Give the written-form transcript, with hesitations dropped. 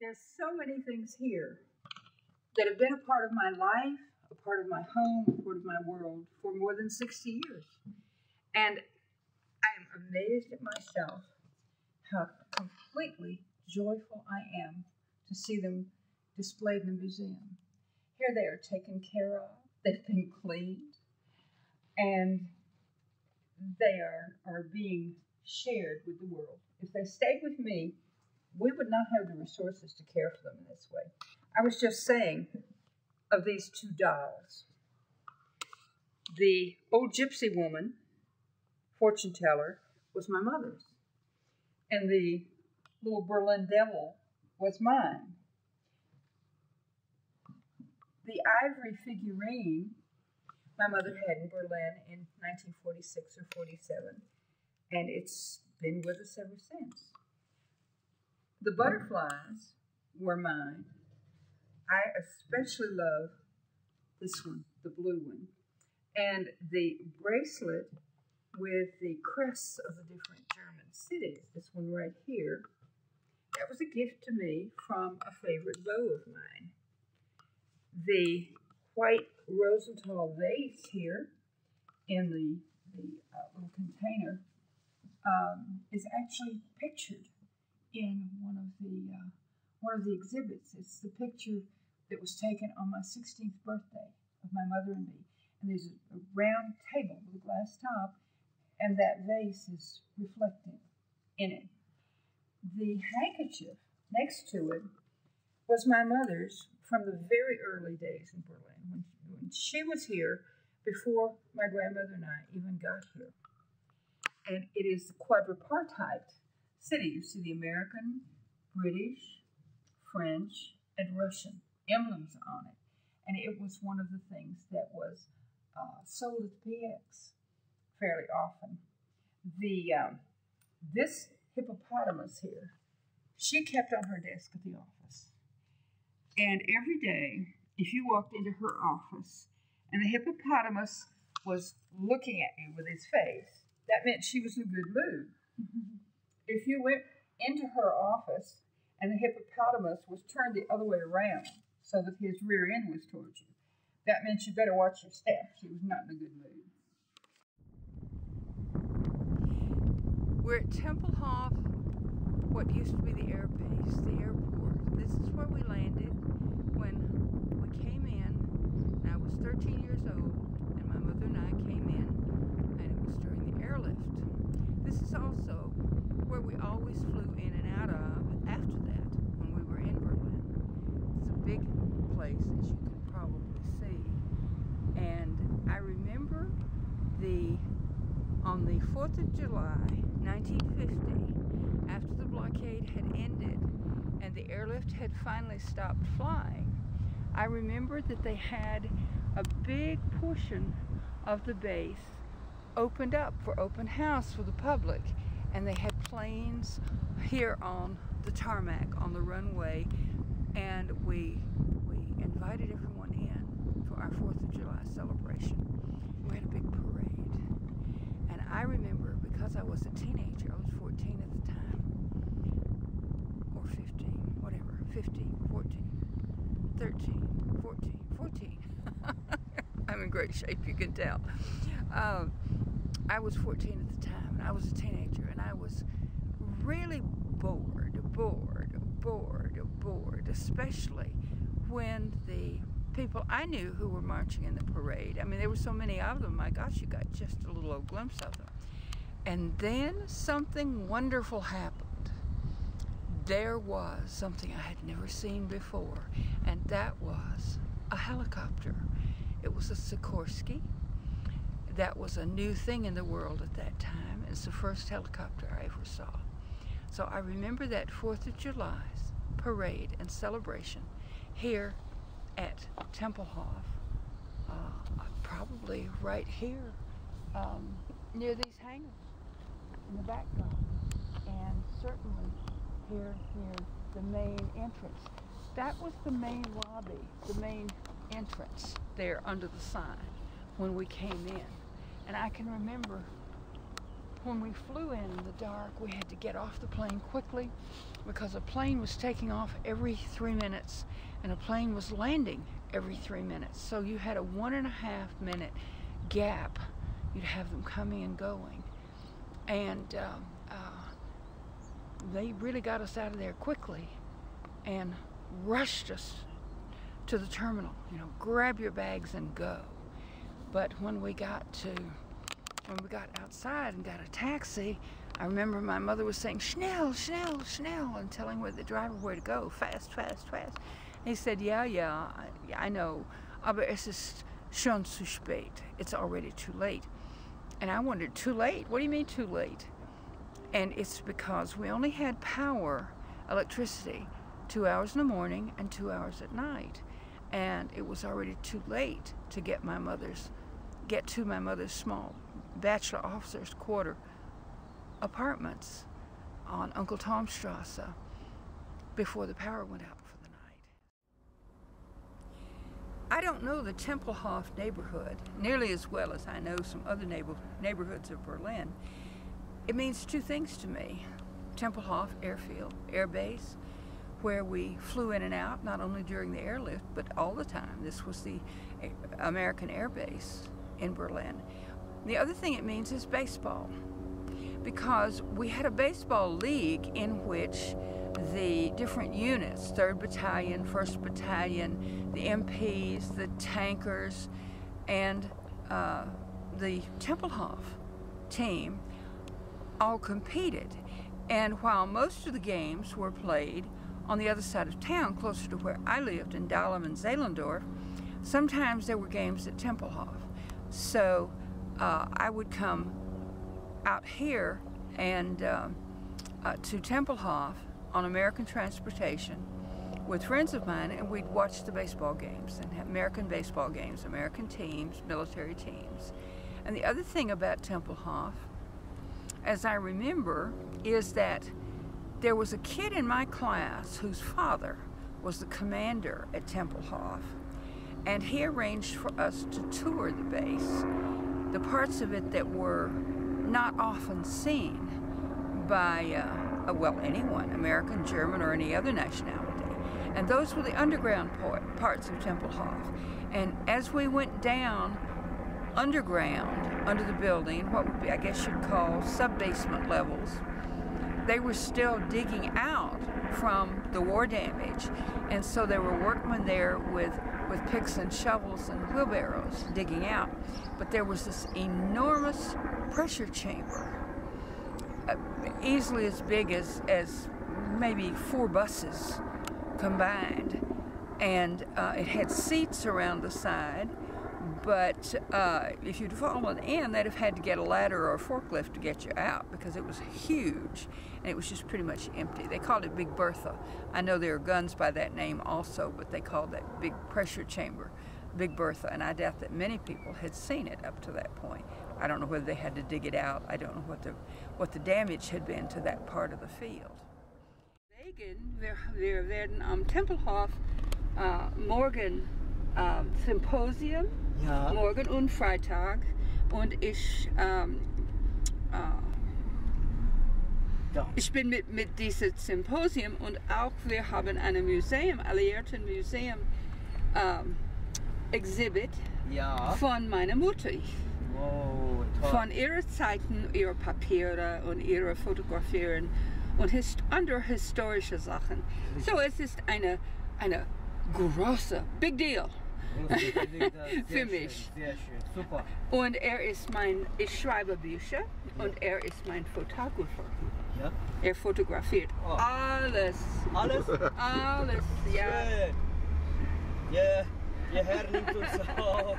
There's so many things here that have been a part of my life, a part of my home, a part of my world for more than 60 years. And I am amazed at myself how completely joyful I am to see them displayed in the museum. Here they are taken care of, they've been cleaned, and they are being shared with the world. If they stayed with me, we would not have the resources to care for them in this way. I was just saying of these two dolls. The old gypsy woman, fortune teller, was my mother's. And the little Berlin devil was mine. The ivory figurine my mother had in Berlin in 1946 or 47, and it's been with us ever since. The butterflies were mine. I especially love this one, the blue one. And the bracelet with the crests of the different German cities, this one right here, that was a gift to me from a favorite beau of mine. The white Rosenthal vase here in the little container is actually pictured in one of the exhibits. It's the picture that was taken on my 16th birthday of my mother and me. And there's a round table with a glass top, and that vase is reflected in it. The handkerchief next to it was my mother's from the very early days in Berlin, when she was here before my grandmother and I even got here. And it is the quadripartite city. You see the American, British, French, and Russian emblems on it. And it was one of the things that was sold at the PX fairly often. This hippopotamus here, she kept on her desk at the office. And every day, if you walked into her office and the hippopotamus was looking at you with his face, that meant she was in a good mood. If you went into her office and the hippopotamus was turned the other way around so that his rear end was towards you, that meant you better watch your step. She was not in a good mood. We're at Tempelhof, what used to be the air base, the airport. This is where we landed when we came in. And I was 13 years old, and my mother and I came in, and it was during the airlift. This is also where we always flew in and out of after that when we were in Berlin. It's a big place, as you can probably see. And I remember on the 4th of July, 1950, after the blockade had ended and the airlift had finally stopped flying, I remember that they had a big portion of the base opened up for open house for the public, and they had planes here on the tarmac on the runway, and we invited everyone in for our 4th of July celebration. We had a big parade, and I remember, because I was a teenager, I was 14 at the time, or 15, whatever, 15, 14, 13, 14. I'm in great shape, you can tell. I was 14 at the time, and I was a teenager, and I was really bored, especially when the people I knew who were marching in the parade, I mean, there were so many of them, my gosh, you got just a little old glimpse of them. And then something wonderful happened. There was something I had never seen before, and that was a helicopter. It was a Sikorsky. That was a new thing in the world at that time. It's the first helicopter I ever saw. So I remember that 4th of July's parade and celebration here at Tempelhof, probably right here near these hangars in the background, and certainly here near the main entrance. That was the main lobby, the main entrance there under the sign when we came in. And I can remember when we flew in the dark, we had to get off the plane quickly. because a plane was taking off every 3 minutes and a plane was landing every 3 minutes. So you had a 1.5 minute gap. You'd have them coming and going. And they really got us out of there quickly and rushed us to the terminal. You know, grab your bags and go. But when we got outside and got a taxi, I remember my mother was saying, "Schnell, schnell, schnell," and telling the driver where to go, fast, fast, fast. And he said, yeah, I know, aber es ist schon zu spät. It's already too late. And I wondered, too late? What do you mean too late? And it's because we only had power, electricity, 2 hours in the morning and 2 hours at night. And it was already too late to get to my mother's small bachelor officer's quarter apartments on Uncle Tom's Strasse before the power went out for the night. I don't know the Tempelhof neighborhood nearly as well as I know some other neighborhoods of Berlin. It means two things to me. Tempelhof Airfield, Air Base, where we flew in and out, not only during the airlift, but all the time. This was the American Air Base in Berlin. The other thing it means is baseball, because we had a baseball league in which the different units, 3rd Battalion, 1st Battalion, the MPs, the tankers, and the Tempelhof team all competed. And while most of the games were played on the other side of town, closer to where I lived in Dahlem and Zehlendorf, sometimes there were games at Tempelhof. So I would come out here and to Tempelhof on American transportation with friends of mine, and we'd watch the baseball games and have American baseball games, American teams, military teams. And the other thing about Tempelhof, as I remember, is that there was a kid in my class whose father was the commander at Tempelhof, and he arranged for us to tour the base, the parts of it that were not often seen by, well, anyone, American, German, or any other nationality. And those were the underground parts of Tempelhof. And as we went down underground, under the building, what would be, I guess you'd call, sub-basement levels, they were still digging out from the war damage. And so there were workmen there with picks and shovels and wheelbarrows digging out. But there was this enormous pressure chamber, easily as big as maybe 4 buses combined. And it had seats around the side, but if you'd fallen in, they'd have had to get a ladder or a forklift to get you out, because it was huge and it was just pretty much empty. They called it Big Bertha. I know there are guns by that name also, but they called that big pressure chamber Big Bertha, and I doubt that many people had seen it up to that point. I don't know whether they had to dig it out. I don't know what the damage had been to that part of the field. Wir werden am Tempelhof morgen Symposium, ja. Morgen und Freitag, und ich bin mit diesem Symposium, und auch wir haben ein Museum, alliierten Museum Exhibit, ja. von meiner Mutter. Wow, toll. Von ihrer Zeiten, ihre Papiere und ihre Fotografien und andere historische Sachen. So, es ist eine große, big deal für mich. Sehr schön, super. Und ich schreibe Bücher, und er ist mein Fotografer. Ja? Er fotografiert alles. Alles? Alles, ja. Schön. Ja, ihr Herr nimmt uns auf.